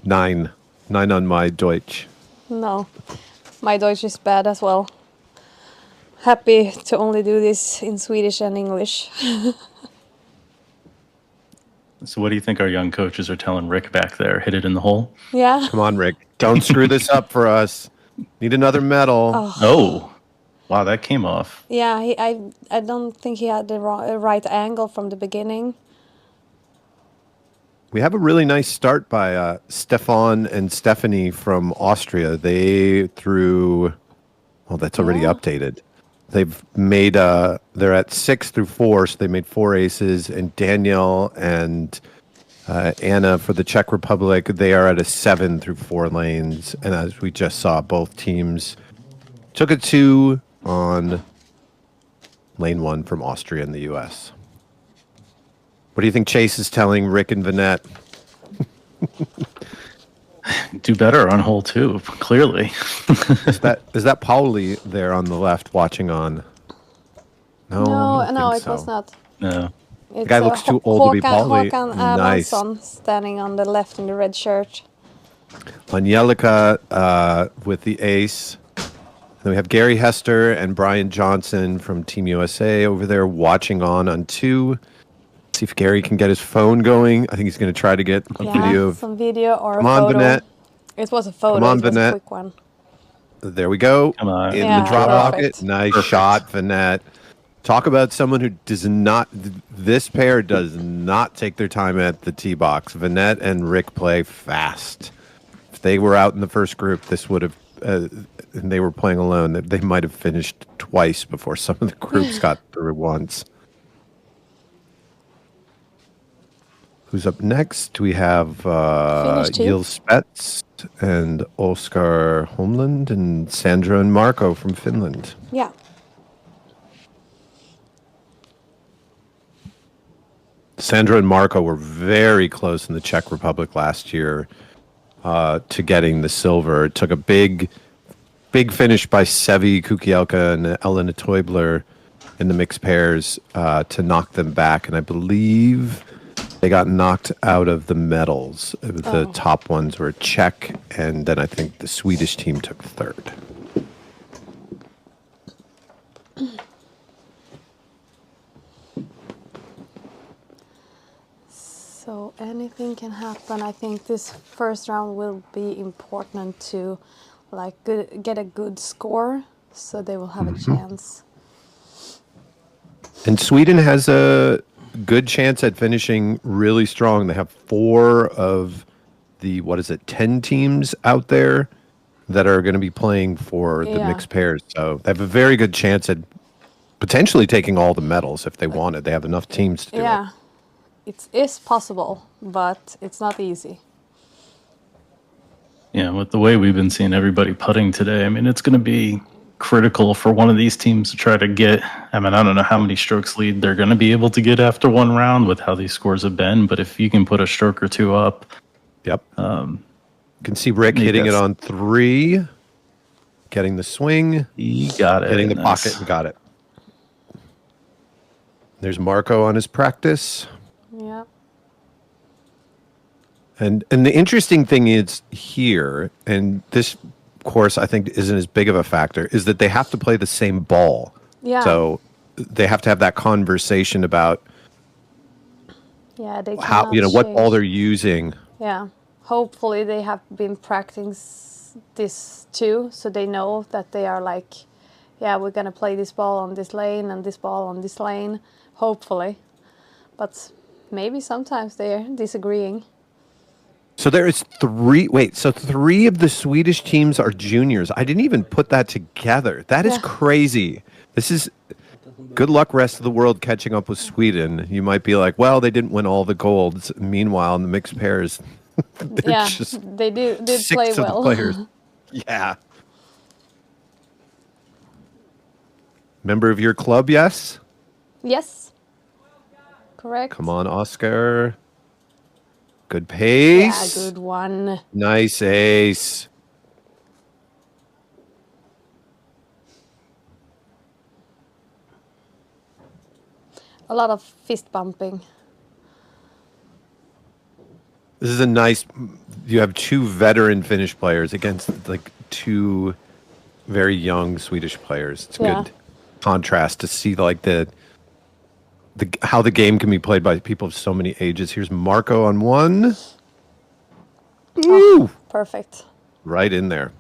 9. 9 on my Deutsch. No, my Deutsch is bad as well. Happy to only do this in Swedish and English. So what do you think our young coaches are telling Rick back there? Hit it in the hole? Yeah. Come on, Rick. Don't screw this up for us. Need another medal. Oh. Wow, that came off. Yeah, I don't think he had the right angle from the beginning. We have a really nice start by Stefan and Stephanie from Austria. They threw, well, that's already updated. They've made, they're at 6 through 4, so they made 4 aces. And Danielle and Anna for the Czech Republic, they are at a 7 through 4 lanes. And as we just saw, both teams took a 2 on lane 1 from Austria in the U.S. What do you think Chase is telling Rick and Vanette? Do better on hole 2, clearly. Is that Pauli there on the left watching on? No, I don't think it so. was not. No. It's The guy looks too old to be Pauli. Håkan Nice. Erlandsson standing on the left in the red shirt. Angelica with the ace. Then we have Gary Hester and Brian Johnson from Team USA over there watching on 2. See if Gary can get his phone going. I think he's going to try to get a video of. Some video or Come a on, photo. Vanette. It was a photo. Come on, it was Vanette. a quick one. There we go. Come on. In Yeah, the drop perfect. pocket. Nice shot, Vanette. Talk about someone who does not. This pair does not take their time at the tee box. Vanette and Rick play fast. If they were out in the first group, this would have. And they were playing alone. They might have finished twice before some of the groups got through once. Who's up next? We have Gil Spets and Oskar Holmlund and Sandra and Marco from Finland. Yeah. Sandra and Marco were very close in the Czech Republic last year to getting the silver. It took a big finish by Sevi Kukielka and Elena Teubler in the mixed pairs to knock them back. And I believe they got knocked out of the medals. The top ones were Czech, and then I think the Swedish team took third. So anything can happen. I think this first round will be important to get a good score, so they will have a chance. And Sweden has a good chance at finishing really strong. They have 4 of the 10 teams out there that are going to be playing for the mixed pairs. So they have a very good chance at potentially taking all the medals if they wanted. They have enough teams to do it. Yeah, it is possible, but it's not easy. Yeah, with the way we've been seeing everybody putting today, I mean, it's going to be critical for one of these teams to try to get, I mean, I don't know how many strokes lead they're going to be able to get after one round with how these scores have been, but if you can put a stroke or 2 up. Yep. You can see Rick hitting it on 3, getting the swing. He got it. Hitting the pocket and got it. There's Marco on his practice. Yeah. And the interesting thing is here, and this course I think isn't as big of a factor, is that they have to play the same ball. Yeah. So they have to have that conversation about they how, what ball they're using. Yeah. Hopefully they have been practicing this too, so they know that they are we're going to play this ball on this lane and this ball on this lane, hopefully. But maybe sometimes they're disagreeing. So there is 3. Wait, so 3 of the Swedish teams are juniors. I didn't even put that together. That is crazy. This is good luck, rest of the world, catching up with Sweden. You might be like, well, they didn't win all the golds. Meanwhile, in the mixed pairs, they did play of the well. players. Yeah. Member of your club, yes? Yes. Correct. Come on, Oscar. Good pace. Yeah, good one. Nice ace. A lot of fist bumping. This is a nice. You have two veteran Finnish players against like two very young Swedish players. It's Yeah. good contrast to see like the how the game can be played by people of so many ages. Here's Marco on one. Ooh, Perfect. right in there.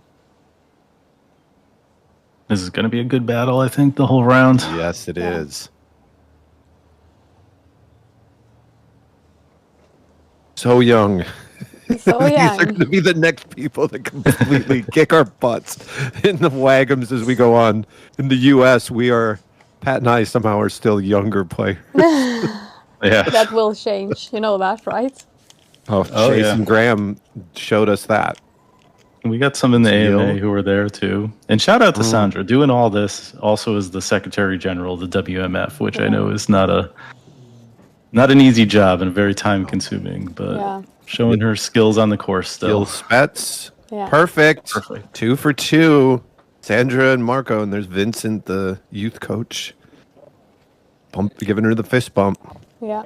This is going to be a good battle, I think, the whole round. Yes, it Yeah. is. So young. So These are young. going to be the next people that completely kick our butts in the WAGMs as we go on. In the U.S., Pat and I somehow are still younger players. Yeah. That will change. You know that, right? Oh, Oh, Chase yeah. and Graham showed us that. We got some in the Teal. AMA who were there too. And shout out to Sandra doing all this also as the Secretary General of the WMF, which I know is not an easy job and very time consuming, but Yeah. showing her skills on the course Gil still. Spets. Yeah. Perfect. Perfect. 2 for 2. Sandra and Marco, and there's Vincent, the youth coach. Giving her the fist bump. Yeah.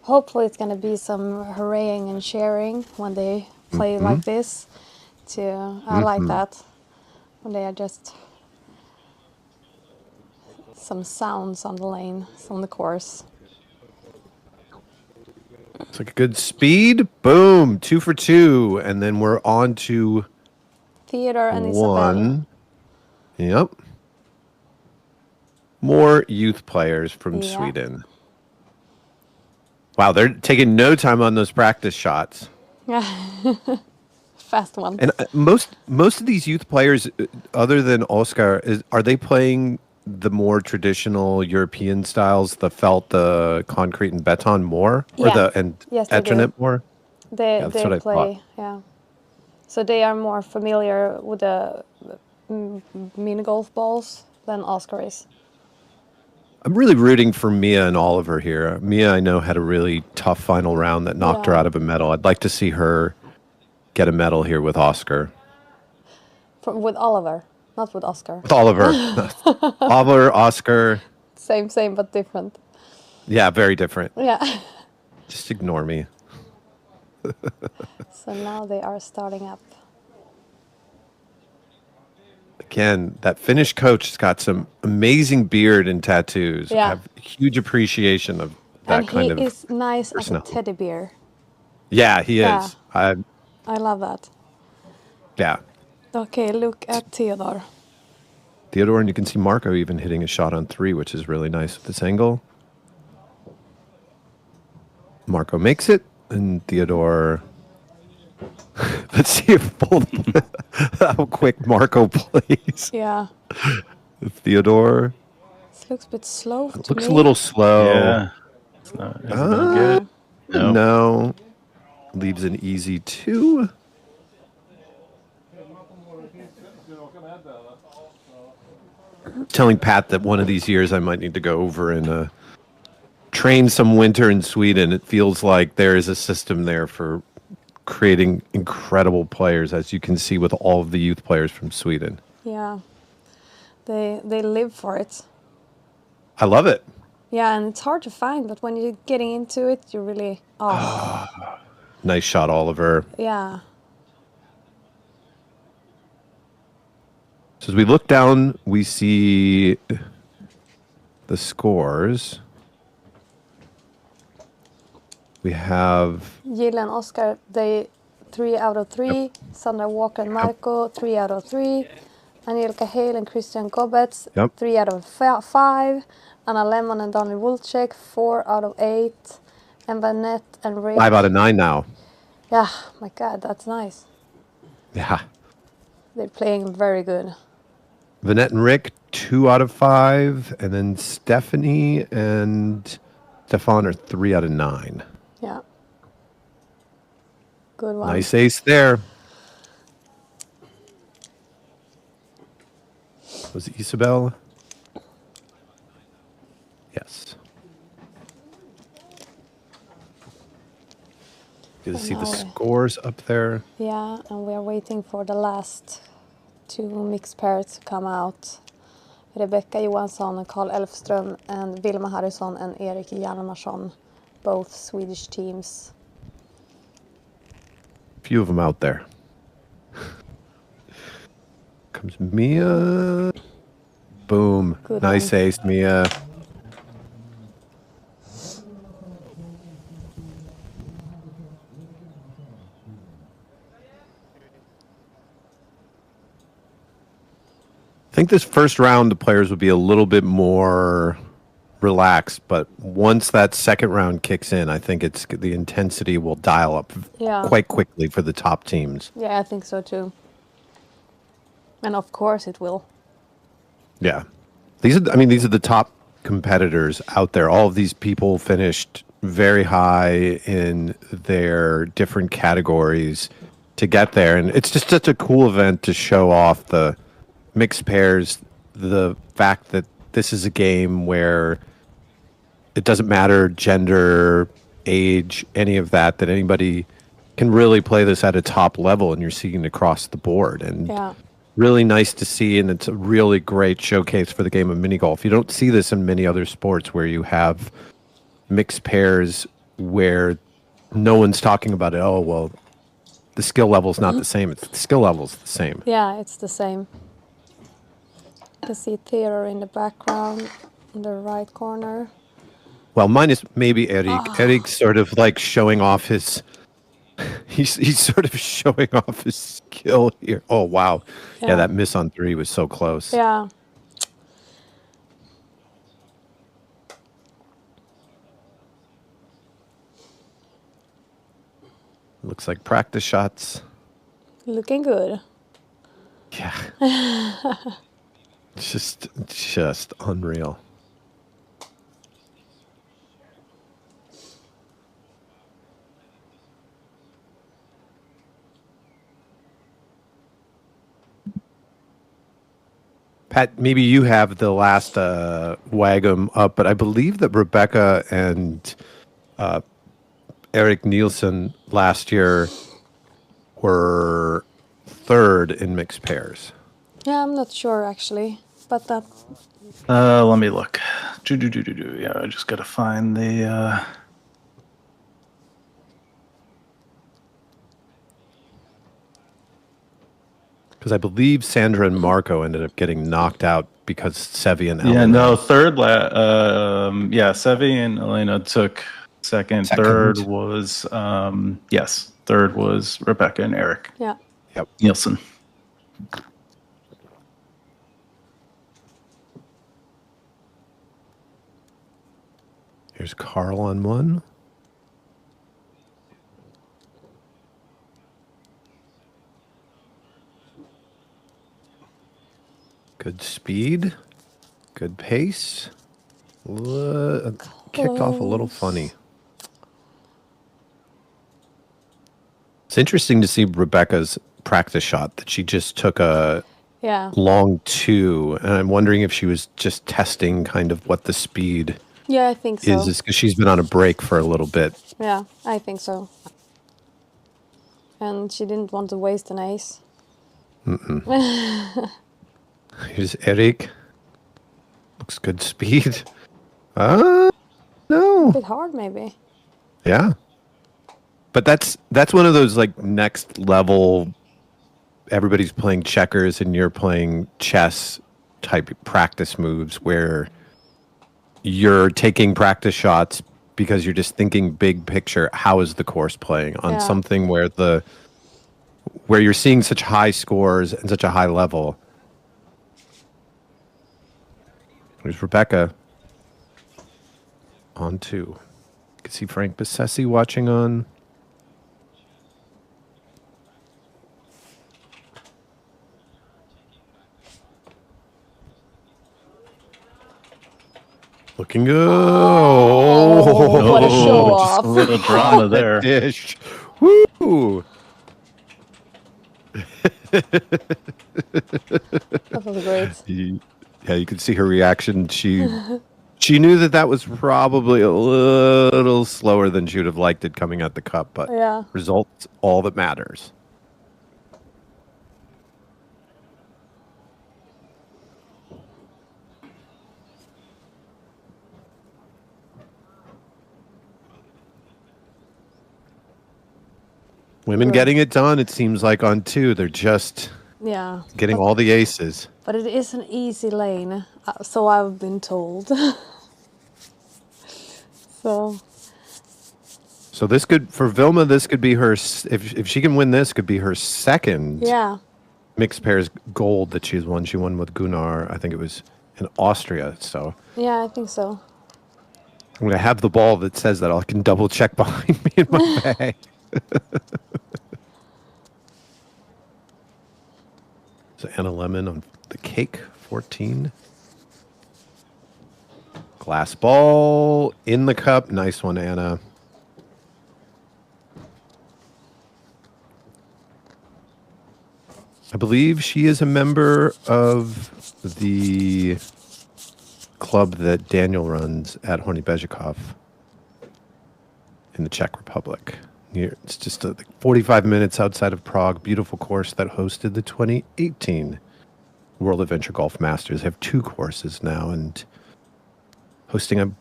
Hopefully, it's gonna be some hurraying and cheering when they play like this. I like that when they are just some sounds on the lane, on the course. It's like a good speed. Boom. 2 for 2. And then we're on to Theodore and Isabel. one. Yep. More youth players from Yeah. Sweden. Wow, they're taking no time on those practice shots. Fast one. And most of these youth players, other than Oscar, are they playing the more traditional European styles, the felt, the concrete and beton more, or Yeah. and Yes, they do. Ethernet more? They that's what I play, yeah. So they are more familiar with the mini golf balls than Oscar is. I'm really rooting for Mia and Oliver here. Mia, I know, had a really tough final round that knocked her Yeah. out of a medal. I'd like to see her get a medal here with Oscar. With Oliver, not with Oscar. With Oliver. Oliver, Oscar. Same, but different. Yeah, very different. Yeah. Just ignore me. So now they are starting up. Again, that Finnish coach has got some amazing beard and tattoos. Yeah. I have huge appreciation of that And kind of he is nice as a personality. teddy bear. Yeah, he Yeah. is. I love that. Yeah. Okay, look at Theodore. Theodore, and you can see Marco even hitting a shot on 3, which is really nice with this angle. Marco makes it, and Theodore. Let's see if how quick Marco plays. Yeah. Theodore This looks a bit slow to looks me. a little slow. Yeah. It's not good. No. No. Leaves an easy 2. Telling Pat that one of these years I might need to go over and train some winter in Sweden. It feels like there is a system there for creating incredible players, as you can see with all of the youth players from Sweden. Yeah. They live for it. I love it. Yeah, and it's hard to find, but when you're getting into it, you really Nice shot, Oliver. yeah. So as we look down, we see the scores. We have Jill and Oscar, they 3 out of 3. Sandra Walker and Marco, 3 out of 3. Angelica Hale and Christian Gobbets, Yep. 3 out of 5. Anna Lemon and Daniel Wulczek, 4 out of 8. And Vanette and Rick. 5 out of 9 now. Yeah, my God, that's nice. Yeah. They're playing very good. Vanette and Rick, 2 out of 5. And then Stephanie and Stefan are 3 out of 9. Yeah. Good one. Nice ace there. Was it Isabel? Yes. Good to see the now- scores up there. Yeah, and we are waiting for the last 2 mixed pairs to come out. Rebecca Johansson and Karl Elfström and Vilma Harrison and Erik Hjalmarsson both Swedish teams. Few of them out there. Comes Mia. Boom. Good Nice one. ace, Mia. I think this first round, the players will be a little bit more relaxed, but once that second round kicks in, I think the intensity will dial up Yeah. quite quickly for the top teams. Yeah, I think so too. And of course it will. Yeah. These are the top competitors out there. All of these people finished very high in their different categories to get there. And it's just such a cool event to show off the mixed pairs, the fact that this is a game where it doesn't matter gender, age, any of that anybody can really play this at a top level, and you're seeing it across the board. And Yeah. really nice to see, and it's a really great showcase for the game of mini golf. You don't see this in many other sports where you have mixed pairs where no one's talking about it. Oh, well, the skill level's not the same. The skill level's the same. Yeah, it's the same. You can see Theodore in the background, in the right corner. Well, minus maybe Erik. Erik's sort of like showing off his. He's sort of showing off his skill here. Oh wow, yeah, that miss on 3 was so close. Yeah. Looks like practice shots. Looking good. Yeah. just unreal. Pat, maybe you have the last WAGM up, but I believe that Rebecca and Erik Nielsen last year were third in mixed pairs. Yeah, I'm not sure actually, but that. Let me look. Yeah, I just gotta find the. Because I believe Sandra and Marco ended up getting knocked out because Sevi and Elena. Yeah, no, third. Sevi and Elena took second. Third was third was Rebecca and Erik. Yeah. Yep. Nielsen. Here's Carl on one. Good speed. Good pace. Kicked off a little funny. It's interesting to see Rebecca's practice shot that she just took a long 2, and I'm wondering if she was just testing kind of what the speed I think so. is because she's been on a break for a little bit. Yeah, I think so. And she didn't want to waste an ace. Here's Erik. Looks good speed. No. A bit hard, maybe. Yeah. But that's one of those like next level, everybody's playing checkers and you're playing chess type practice moves where you're taking practice shots because you're just thinking big picture, how is the course playing on something where you're seeing such high scores and such a high level. There's Rebecca on 2. You can see Frank Bessesi watching on. Looking good. Oh, what a show off. A little drama there. Dish. Woo! That was great. Yeah, you could see her reaction. She knew that was probably a little slower than she would have liked it coming at the cup, but results all that matters. Women good. getting it done, it seems like on 2. They're just Yeah. getting all the aces. But it is an easy lane, so I've been told. So So this could, for Vilma, this could be her, if she can win this, could be her second yeah, mixed pairs gold that she's won. She won with Gunnar, I think it was in Austria. So yeah, I think so. I'm going to have the ball that says that. I can double check behind me in my bag. So Anna Lemon on the cake, 14. Glass ball in the cup. Nice one, Anna. I believe she is a member of the club that Daniel runs at Horny Bezhikov in the Czech Republic. It's just 45 minutes outside of Prague. Beautiful course that hosted the 2018 World Adventure Golf Masters. They have 2 courses now and hosting an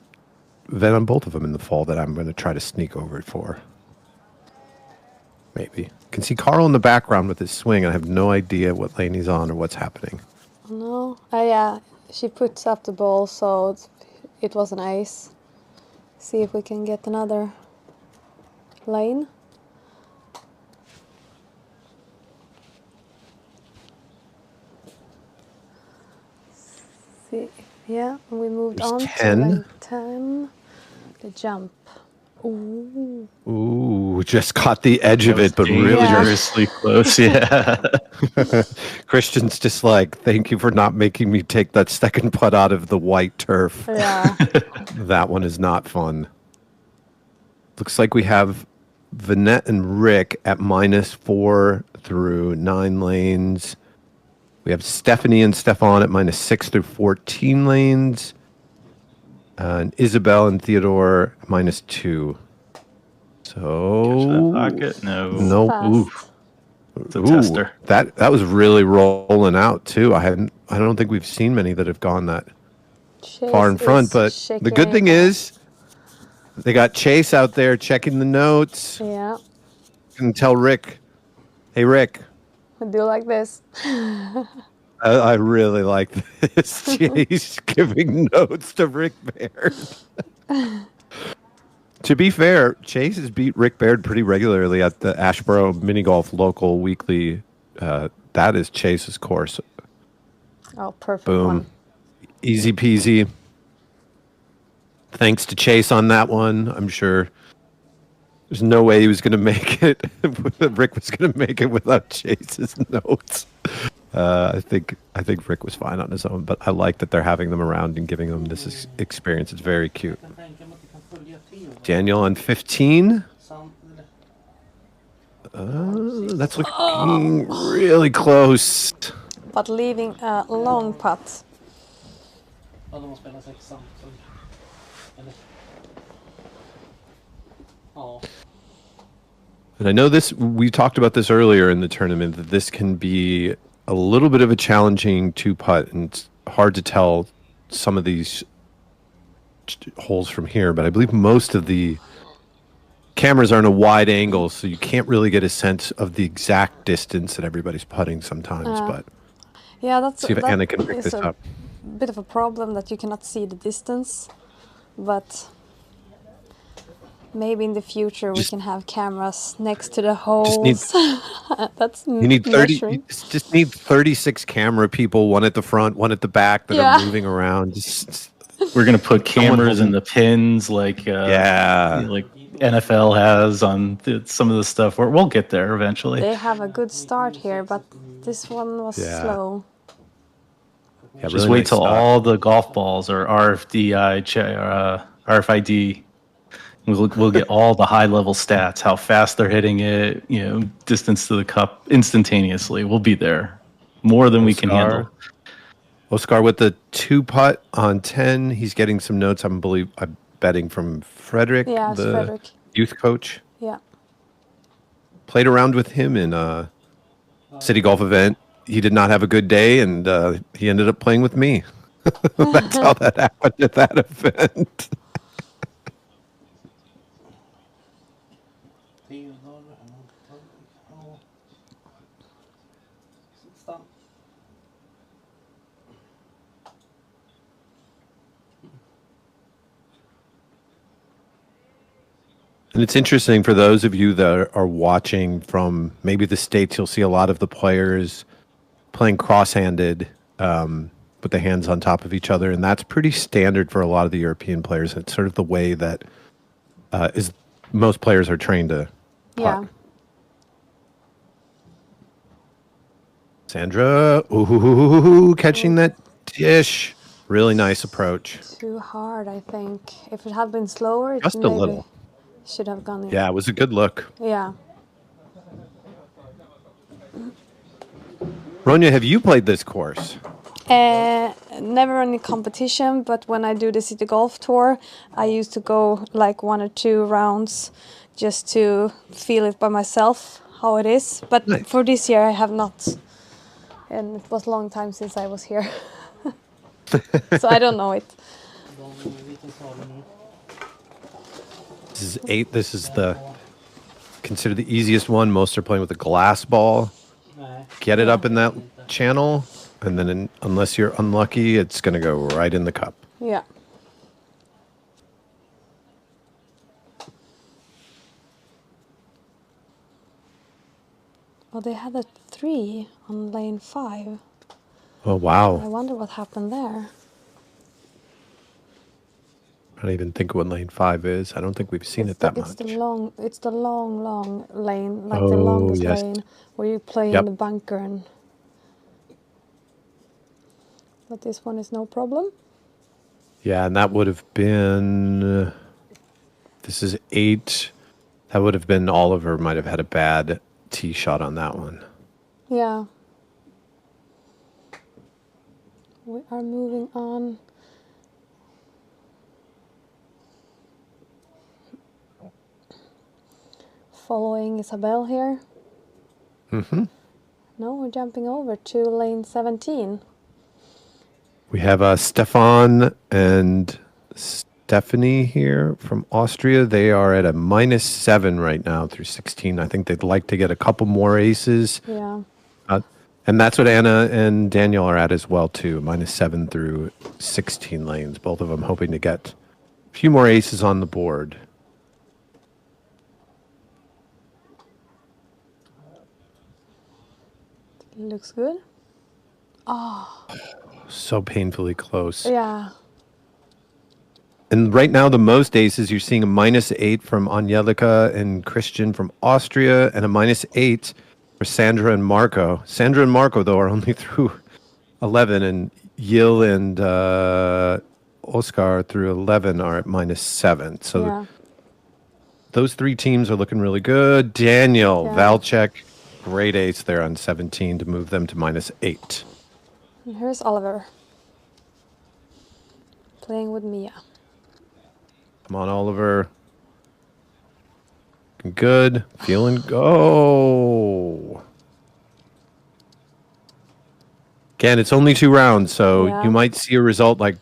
event on both of them in the fall that I'm going to try to sneak over for. Maybe. You can see Carl in the background with his swing. I have no idea what lane he's on or what's happening. No, yeah, she puts up the ball, so it was an ace. See if we can get another lane. See, yeah, we moved There's on 10. to lane 10. The jump. Ooh. Ooh, just caught the edge of it, but really dangerously close. Yeah. Christian's just like, thank you for not making me take that second putt out of the white turf. Yeah. That one is not fun. Looks like we have Vanette and Rick at -4 through 9 lanes. We have Stephanie and Stefan at -6 through 14 lanes. And Isabel and Theodore -2. So Pocket? No. Nope. Fast. Ooh, it's a tester. That was really rolling out too. I don't think we've seen many that have gone that Chase far in front. is But the good thing shaking. is they got Chase out there checking the notes. Yeah, And tell Rick, hey Rick, we do like this. I really like this. Chase giving notes to Rick Baird. To be fair, Chase has beat Rick Baird pretty regularly at the Ashboro Mini Golf local weekly. That is Chase's course. Oh, perfect Boom. one. Easy peasy. Thanks to Chase on that one. I'm sure there's no way he was going to make it. Rick was going to make it without Chase's notes. I think Rick was fine on his own, but I like that they're having them around and giving them this experience. It's very cute. Daniel on 15. That's looking really close. But leaving a long putt. Ja, de har spelat 6an. Eller? Ja. And I know this, we talked about this earlier in the tournament, that this can be a little bit of a challenging 2-putt, and it's hard to tell some of these holes from here, but I believe most of the cameras are in a wide angle, so you can't really get a sense of the exact distance that everybody's putting sometimes, but Yeah, that's see if that Anna can pick is this a up. bit of a problem that you cannot see the distance, but maybe in the future we can have cameras next to the holes. need- That's You need 30, measuring. you just need 36 camera people, one at the front, one at the back that Yeah. are moving around. We're gonna put cameras in the pins, like Yeah. like NFL has on some of the stuff. We'll get there eventually. They have a good start here, but this one was Yeah. slow. Yeah, Just really wait nice till start. all the golf balls are RFID. We'll get all the high level stats, how fast they're hitting it, distance to the cup instantaneously. We'll be there more than we can handle. Oscar with the 2-putt on 10. He's getting some notes, I'm betting from Frederick, Yeah, it's the Frederick. youth coach. Yeah. Played around with him in a city golf event. He did not have a good day, and he ended up playing with me. That's how that happened at that event. 16. And it's interesting for those of you that are watching from maybe the States, you'll see a lot of the players playing cross-handed with the hands on top of each other. And that's pretty standard for a lot of the European players. It's sort of the way that is most players are trained to putt. Yeah. Sandra, ooh, catching that dish. Really nice approach. Too hard, I think. If it had been slower, it Just a maybe little. should have gone in. Yeah, it was a good look. Yeah. Ronja, have you played this course? Never any competition, but when I do the City Golf Tour, I used to go like 1 or 2 rounds just to feel it by myself how it is. But Nice. for this year, I have not, and it was a long time since I was here, so I don't know it. This is 8. This is considered the easiest one. Most are playing with a glass ball. Get it up in that channel, and then unless you're unlucky, it's going to go right in the cup. Yeah. Well, they had a 3 on lane 5. Oh, I wow. wonder what happened there. I don't even think what lane 5 is. I don't think we've seen it that It's much. the long lane, like Oh, the longest yes. lane, where you play Yep. in the bunker. But this one is no problem. Yeah, and that would have been. This is 8. That would have been Oliver. Might have had a bad tee shot on that one. Yeah. We are moving on. Following Isabel here. Mm-hmm. No, we're jumping over to lane 17. We have Stefan and Stephanie here from Austria. They are at a -7 right now through 16. I think they'd like to get a couple more aces. Yeah. And that's what Anna and Daniel are at as well, too. -7 through 16 lanes. Both of them hoping to get a few more aces on the board. Looks good. So painfully close. Yeah. And right now, the most aces, you're seeing a -8 from Angelika and Christian from Austria, and a -8 for Sandra and Marco. Sandra and Marco, though, are only through 11, and Yil and Oscar through 11 are at -7. So Yeah. those 3 teams are looking really good. Daniel, Yeah. Valchek, great ace there on 17 to move them to -8. And here's Oliver. Playing with Mia. Come on, Oliver. Looking good. Feeling go. Again, it's only 2 rounds, so Yeah. you might see a result like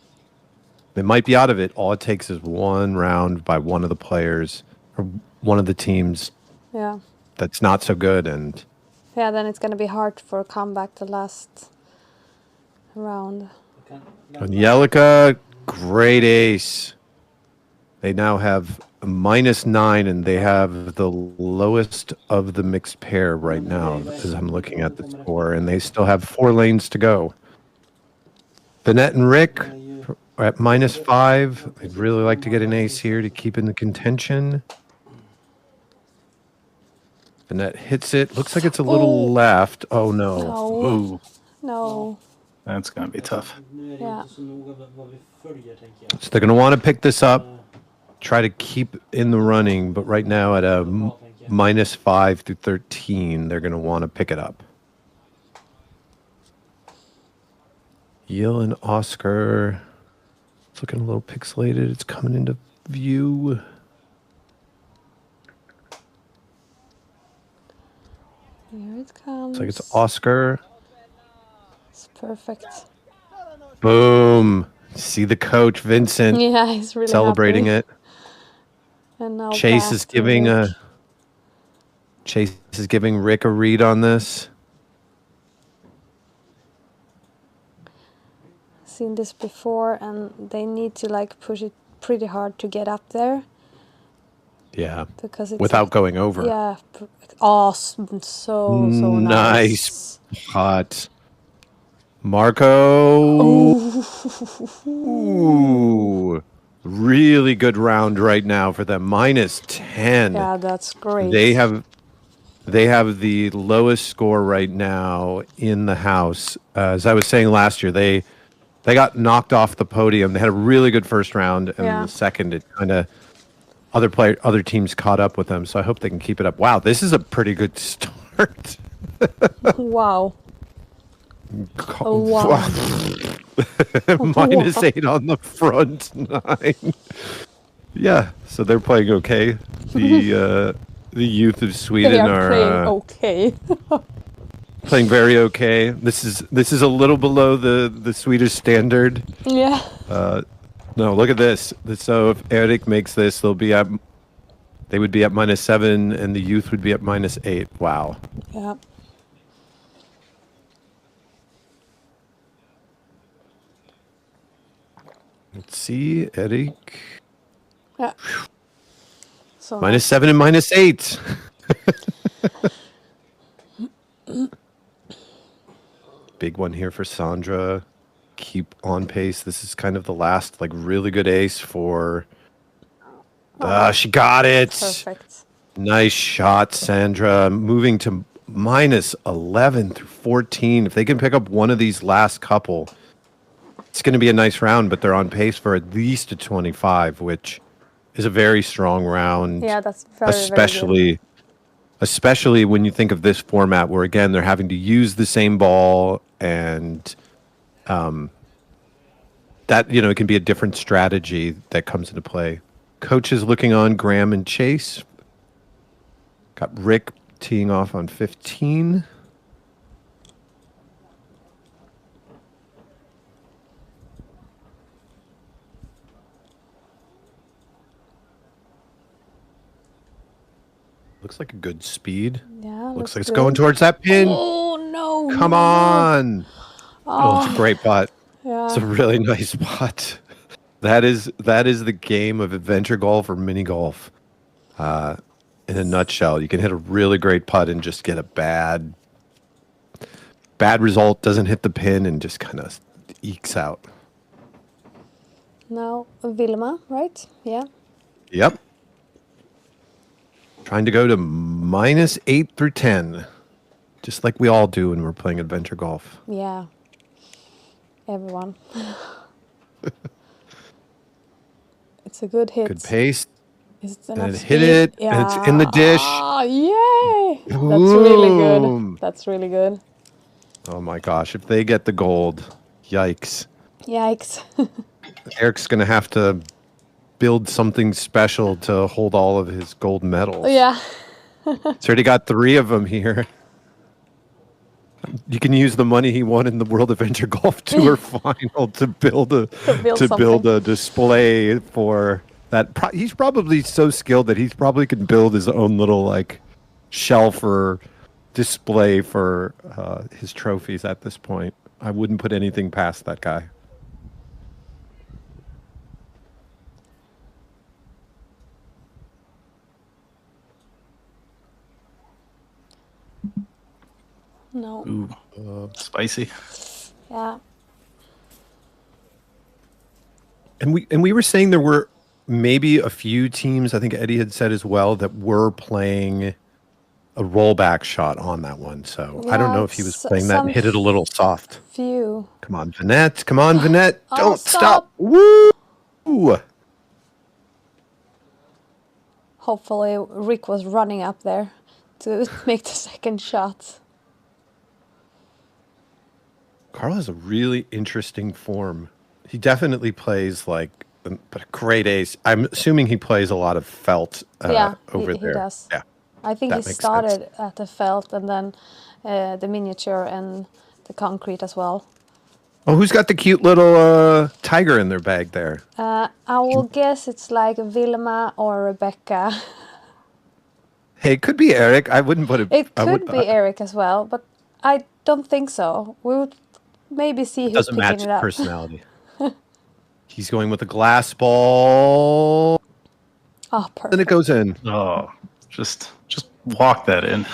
they might be out of it. All it takes is 1 round by one of the players or one of the teams Yeah. that's not so good. And Yeah, then it's going to be hard for a comeback the last round. Angelika, great ace. They now have a -9, and they have the lowest of the mixed pair right now, as I'm looking at the score, and they still have 4 lanes to go. Vanette and Rick are at -5. I'd really like to get an ace here to keep in the contention. Vanette hits it. Looks like it's a little left. Oh, no. No. Ooh. No. That's going to be tough. Yeah. So they're going to want to pick this up, try to keep in the running, but right now at a -5 through 13, they're going to want to pick it up. Yil and Oscar. It's looking a little pixelated. It's coming into view. Here it comes. Looks like it's Oscar. It's perfect. Boom. See the coach, Vincent, Yeah, he's really celebrating happy. it. And now Chase back is to giving Rick. Chase is giving Rick a read on this. Seen this before, and they need to like push it pretty hard to get up there Yeah. because it's Without going over. Yeah. Awesome. So nice. Nice putt. Marco. Ooh. Really good round right now for them. -10. Yeah, that's great. They have the lowest score right now in the house. As I was saying last year, they got knocked off the podium. They had a really good first round, and Yeah. the second, it kind of other teams caught up with them. So I hope they can keep it up. Wow, this is a pretty good start. Wow. Oh, wow. -8 on the front 9. Yeah, so they're playing okay. The youth of Sweden They are playing are okay. playing very okay. This is a little below the Swedish standard. Yeah. No, look at this. So if Erik makes this, they would be at -7, and the youth would be at -8. Wow. Yeah. Let's see, Erik. Yeah. So -7 and -8. Big one here for Sandra. Keep on pace. This is kind of the last like really good ace for. She got it. perfect. Nice shot, Sandra. Moving to -11 through 14. If they can pick up one of these last couple, it's going to be a nice round. But they're on pace for at least a 25, which is a very strong round. Yeah, that's very Especially when you think of this format where, again, they're having to use the same ball, and that, it can be a different strategy that comes into play. Coach is looking on Graham and Chase. Got Rick teeing off on 15. Looks like a good speed. Yeah. Looks like it's going towards that pin. Oh no! Come no. on. Oh, it's a great putt. Yeah. It's a really nice putt. That is the game of adventure golf or mini golf. In a nutshell, you can hit a really great putt and just get a bad result, doesn't hit the pin, and just kind of ekes out. Now Vilma, right? Yeah. Yep. Trying to go to -8 through 10, just like we all do when we're playing adventure golf. Yeah. Everyone. It's a good hit. Good pace. It's And enough it hit speed. it, and it's in the dish. Ah, yay! That's really Boom. good. That's really good. Oh my gosh, if they get the gold, yikes. Yikes. Eric's going to have to build something special to hold all of his gold medals. Yeah. He's already got 3 of them here. You can use the money he won in the World Adventure Golf Tour final to build a display for that. He's probably so skilled that he probably can build his own little like shelf or display for his trophies at this point. I wouldn't put anything past that guy. No. Ooh, spicy. Yeah. And we were saying there were maybe a few teams, I think Eddie had said as well, that were playing a rollback shot on that one. So I don't know if he was playing that and hit it a little soft. Few. Come on, Vanette. Come on, Vanette. Oh, Don't stop. stop. Woo! Hopefully Rick was running up there to make the second shot. Carl has a really interesting form. He definitely plays like a great ace. I'm assuming he plays a lot of felt over there. He does. Yeah. I think that he makes started sense. at the felt and then the miniature and the concrete as well. Oh, who's got the cute little tiger in their bag there? I will guess it's like Vilma or Rebecca. Hey, it could be Eric. I wouldn't put it. It I could would, be Eric as well, but I don't think so. We would maybe see it who's doesn't picking match it up. personality. He's going with a glass ball, Oh, and perfect. it goes in. Oh, just walk that in.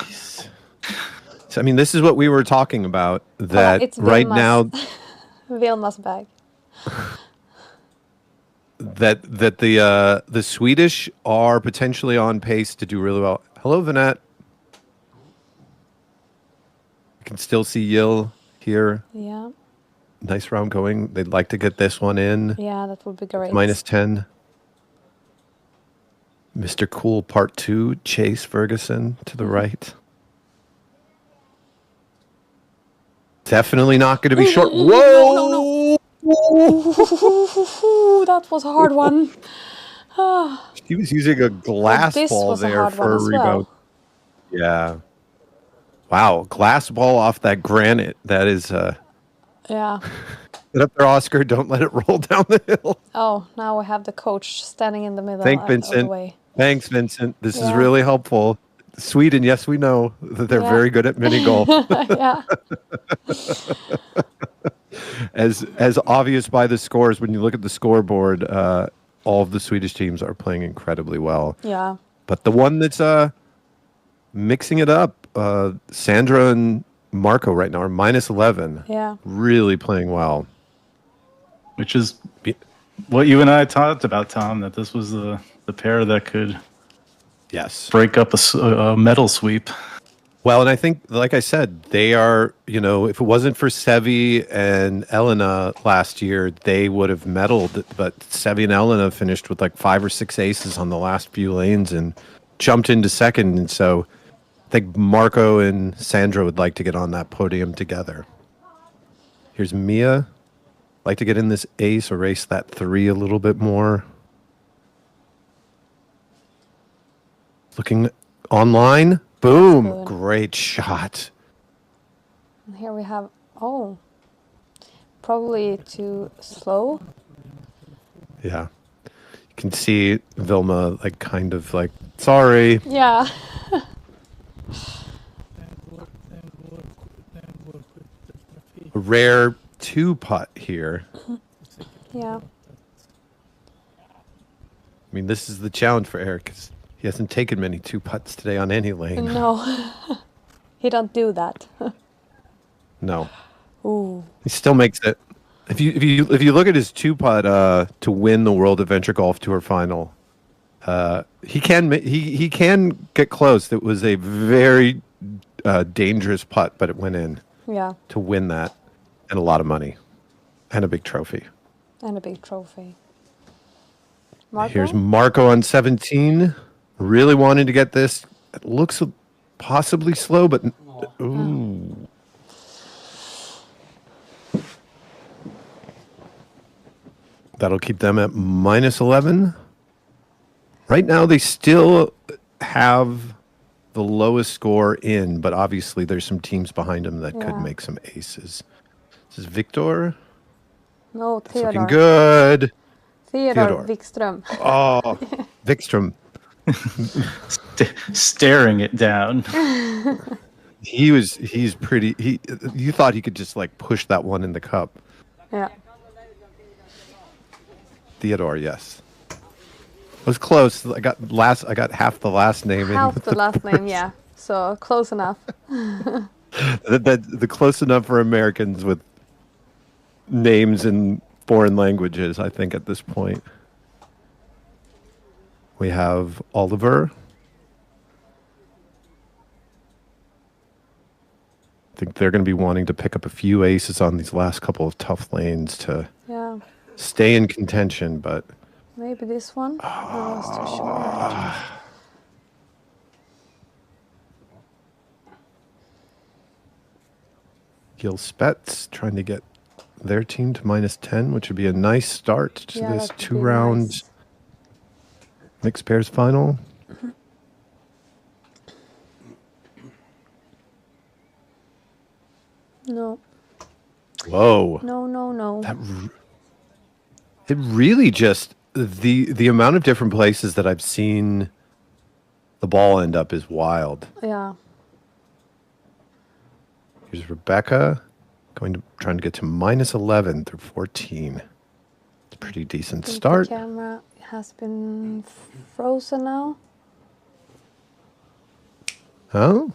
So, I mean, this is what we were talking about. Come on, That it's right Vilma's, now, Vilma's bag. that the Swedish are potentially on pace to do really well. Hello, Vanette. You can still see Yil here. Yeah, Nice round going. They'd like to get this one in. yeah, that would be great. Minus 10. Mr. Cool Part 2, Chase Ferguson to the right. Definitely not going to be short. Whoa! Ooh, that was a hard one. He was using a glass this ball was a there hard one for a as rebound. well. Yeah. Wow, glass ball off that granite. That is Yeah. get up there, Oscar. Don't let it roll down the hill. Oh, now we have the coach standing in the middle Thank of the Vincent. way. Thanks, Vincent. This is Yeah. really helpful. Sweden, yes, we know that they're Yeah. very good at mini golf. Yeah. As obvious by the scores, when you look at the scoreboard, all of the Swedish teams are playing incredibly well. Yeah. But the one that's mixing it up, Sandra and Marco right now are minus 11. Yeah. Really playing well. Which is what you and I talked about, Tom, that this was the pair that could Yes. break up a medal sweep. Well, and I think, like I said, they are, if it wasn't for Sevi and Elena last year, they would have medaled. But Sevi and Elena finished with like 5 or 6 aces on the last few lanes and jumped into second. And so I think Marco and Sandra would like to get on that podium together. Here's Mia. Like to get in this ace, erase that 3 a little bit more. Looking online. Boom. Good. Great shot. And here we have, probably too slow. Yeah. You can see Vilma kind of sorry. Yeah. A rare 2-putt here. Yeah. I mean, this is the challenge for Eric because he hasn't taken many 2-putts today on any lane. No. He don't do that. No. Ooh. He still makes it. If you look at his 2-putt to win the World Adventure Golf Tour final, he can get close. It was a very dangerous putt, but it went in Yeah. to win that, and a lot of money, and a big trophy. And a big trophy. Marco? Here's Marco on 17, really wanting to get this. It looks possibly slow, but ooh. That'll keep them at minus 11. Right now, they still have the lowest score in, but obviously there's some teams behind them that could Yeah. make some aces. This is Victor. No, It's looking Theodore. good. Theodore Wikström. Oh, Vikström. Staring it down. He's pretty. You thought he could just push that one in the cup. Yeah. Theodore, yes. It was close. I got half the last name in. Half the last name, yeah. So close enough. The close enough for Americans with names in foreign languages, I think, at this point. We have Oliver. I think they're going to be wanting to pick up a few aces on these last couple of tough lanes to Yeah. stay in contention, but Maybe this one. No, it's too short. Gil Spets trying to get their team to minus 10, which would be a nice start to Yeah, this that would be 2-round nice. mixed pairs final. No. Whoa. No. It really just the amount of different places that I've seen the ball end up is wild. Yeah. Here's Rebecca trying to get to minus 11 through 14. It's a pretty decent I think start. the camera has been frozen now. Oh.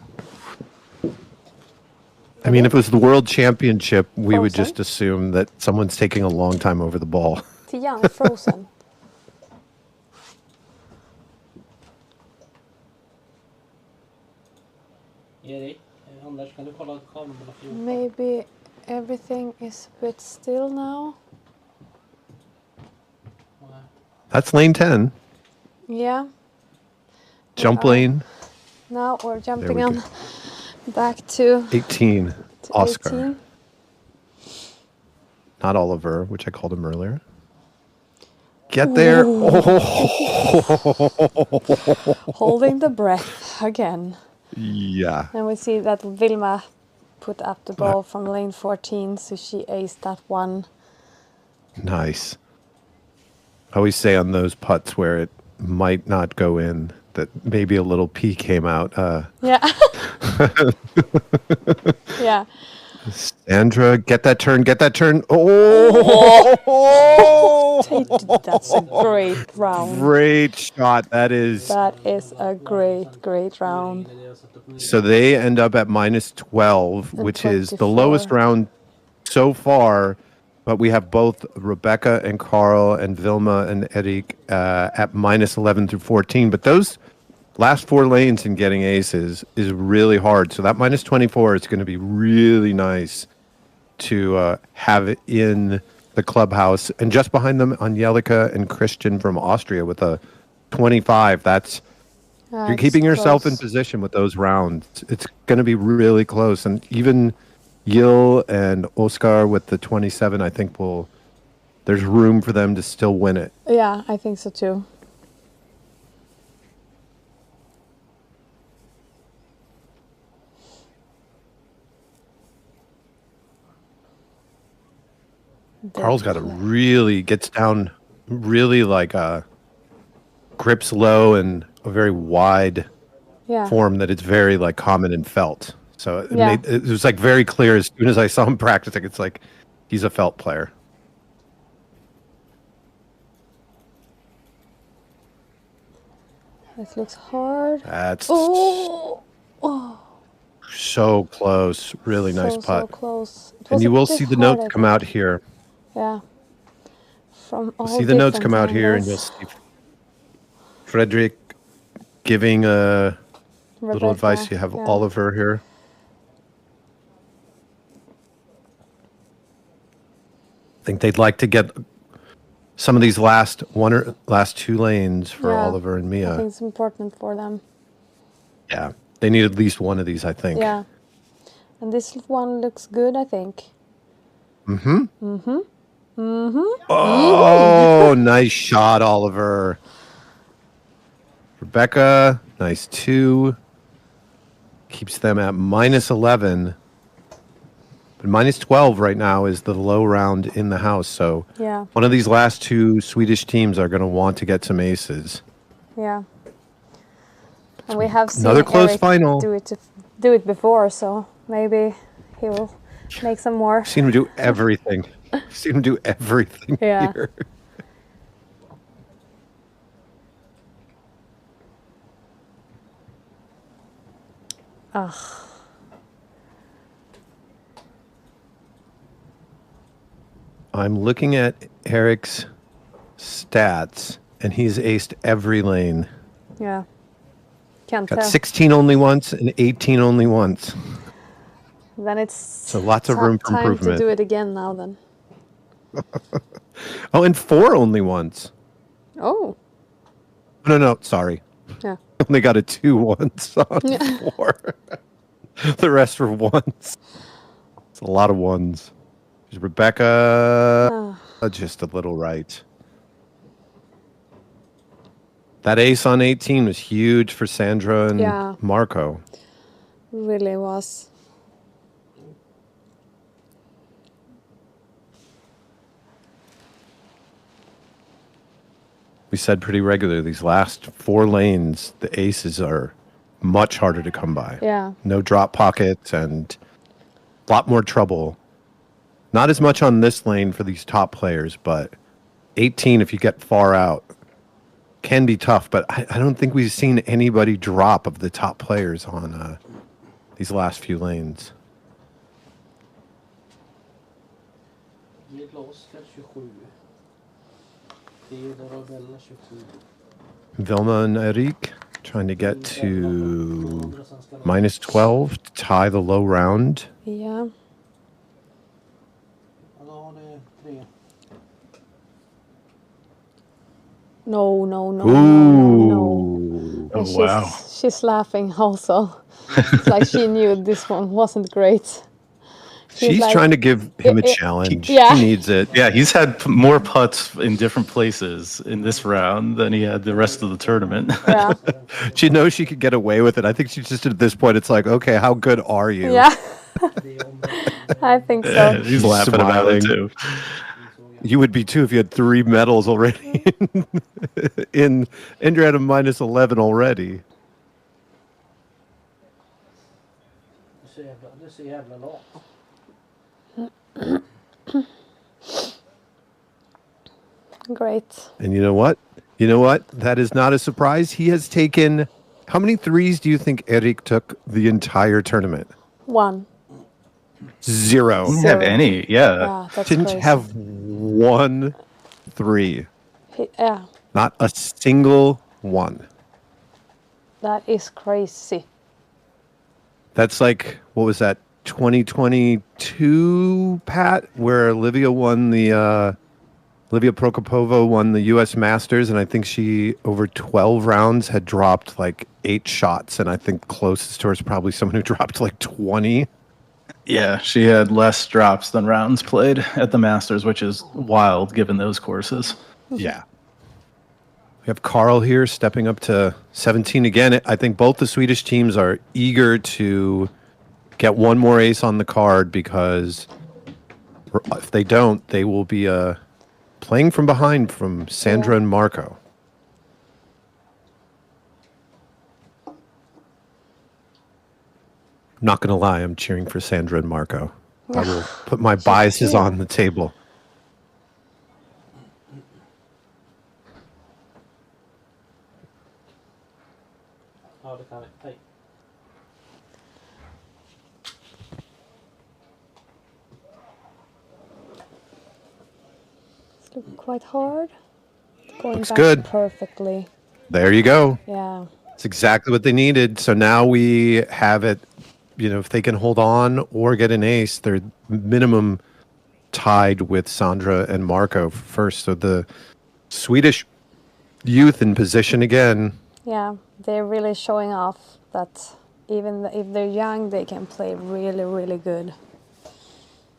I mean, if it was the World Championship, we would Frozen? just assume that someone's taking a long time over the ball. Tian, frozen. Erik, Anders, kan du kolla kabeln 14? Maybe everything is a bit still now. Nej. That's lane 10. Yeah. Jump are- lane Now we're jumping we on go. back to 18. Oscar. 18. Not Oliver, which I called him earlier. Get there. Oh, Holding the breath again. yeah. And we see that Vilma put up the ball from lane 14, so she aced that one. Nice. I always say on those putts where it might not go in that maybe a little pee came out. Yeah. Yeah. Sandra, get that turn, get that turn. Oh! That's a great round. Great shot. That is. That is a great round. So they end up at minus 12, And which is the 24. lowest round so far. But we have both Rebecca and Carl and Vilma and Erik at minus 11 through 14. But those last 4 lanes in getting aces is really hard. So that minus 24 is going to be really nice to have it in the clubhouse. And just behind them, Angelica and Christian from Austria with a 25. You're keeping yourself in position with those rounds. It's going to be really close. And even Yil and Oscar with the 27, I think there's room for them to still win it. Yeah, I think so too. Carl's got gets down really grips low and a very wide Yeah. form that it's very common in felt. So Yeah. it was very clear as soon as I saw him practicing. It's like he's a felt player. This looks hard. That's Oh, so close. Really nice so putt. close. It And was you a will bit see the hard, notes I come think. out here. Yeah. From all See the notes come different out here, and you'll angles. see Frederick giving a little advice. Rebecca, You have yeah. Oliver here. I think they'd like to get some of these last 2 lanes for Yeah, Oliver and I Mia. think it's important for them. Yeah, they need at least one of these, I think. Yeah. And this one looks good, I think. Oh, nice shot, Oliver. Rebecca, nice 2. Keeps them at minus 11. But minus 12 right now is the low round in the house. So Yeah. one of these last 2 Swedish teams are going to want to get some aces. Yeah. And we have seen Another close Erik final. do it before, so maybe he will make some more. Seen him do everything. Seen him do everything Yeah. here. Ugh. I'm looking at Erik's stats, and he's aced every lane. Yeah. Can't Got tell. 16 only once and 18 only once. Then it's So lots of room for time improvement. to do it again now then. Oh, and 4 only once. Oh. No, sorry. Yeah. Only got a 2 once on 4. The rest were ones. It's a lot of ones. There's Rebecca. Just a little right. That ace on 18 was huge for Sandra and Yeah. Marco. Really was. we said pretty regularly, these last 4 lanes, the aces are much harder to come by. Yeah. No drop pockets and a lot more trouble. Not as much on this lane for these top players, but 18 if you get far out can be tough. But I don't think we've seen anybody drop of the top players on these last few lanes. Vi är Oskar 27. Theodor och Bella 27. Vilma and Erik trying to get to minus 12 to tie the low round. Yeah. Ja, då har ni 3. No, no, no, no, no, no. Ooh. Oh, And wow. she's laughing also. It's like she knew this one wasn't great. She's like- trying to give him a challenge. Yeah. He needs it. Yeah, he's had more putts in different places in this round than he had the rest of the tournament. Yeah. She knows she could get away with it. I think she's just at this point, it's like, okay, how good are you? Yeah. Det är omvänt. I think so. He's laughing about it too. You would be too if you had 3 medals already and you're at a minus 11 already. Det är så jävla lat. Great. And you know what? You know what? That is not a surprise. He has taken, how many threes do you think Erik took the entire tournament? 1. 0. Didn't have any. Yeah. Yeah, that's Didn't crazy. have 1 3. Yeah, Not a single one. that is crazy. That's like, what was that, 2022, Pat, where Olivia won the, Olivia Prokopova won the U.S. Masters, and I think she, over 12 rounds, had dropped like 8 shots, and I think closest to her is probably someone who dropped like 20. Yeah, she had less drops than rounds played at the Masters, which is wild given those courses. Yeah. We have Carl here stepping up to 17 again. I think both the Swedish teams are eager to get one more ace on the card because if they don't, they will be playing from behind from Sandra and Marco. Not going to lie, I'm cheering for Sandra and Marco. I will put my biases on the table. Ja, det kan vi. Hej. It's looking quite hard. Going Looks back good. perfectly. There you go. Yeah. It's exactly what they needed. So now we have it, you know, if they can hold on or get an ace, they're minimum tied with Sandra and Marco first. So the Swedish youth in position again. Yeah, they're really showing off that even if they're young, they can play really, really good.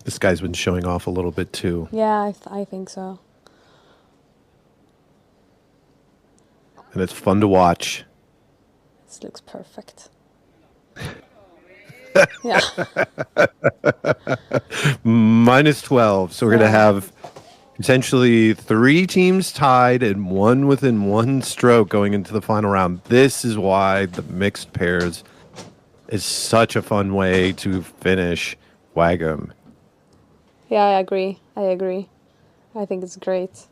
This guy's been showing off a little bit too. Yeah, I think so. And it's fun to watch. This looks perfect. Yeah. Minus 12. So we're going to have potentially 3 teams tied and 1 within 1 stroke going into the final round. This is why the mixed pairs is such a fun way to finish WAGM. Yeah, I agree. I think it's great.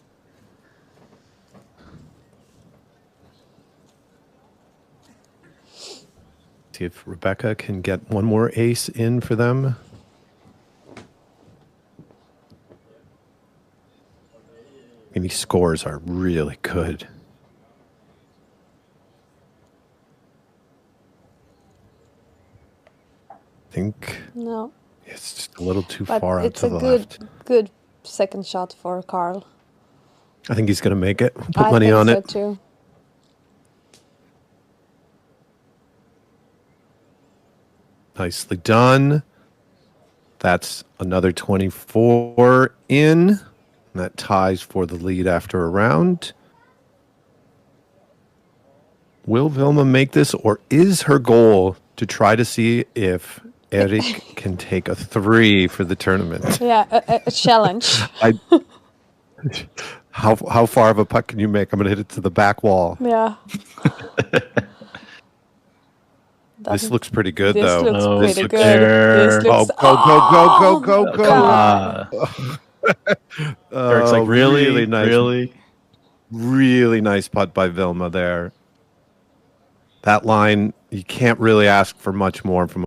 See if Rebecca can get one more ace in for them. And these scores are really good. I think No, it's just a little too but far out it's to a the good, left. good second shot for Carl. I think he's going to make it. Put I money think on so it. too. Nicely done. That's another 24 in. And that ties for the lead after a round. Will Vilma make this, or is her goal to try to see if Erik can take a 3 for the tournament? Yeah, a challenge. How far of a putt can you make? I'm going to hit it to the back wall. Yeah. This looks pretty good, This though. looks Oh, pretty look good. there. This looks. Go. God. Eric's like, really? Nice. Really? Really nice putt by Vilma there. That line, you can't really ask for much more from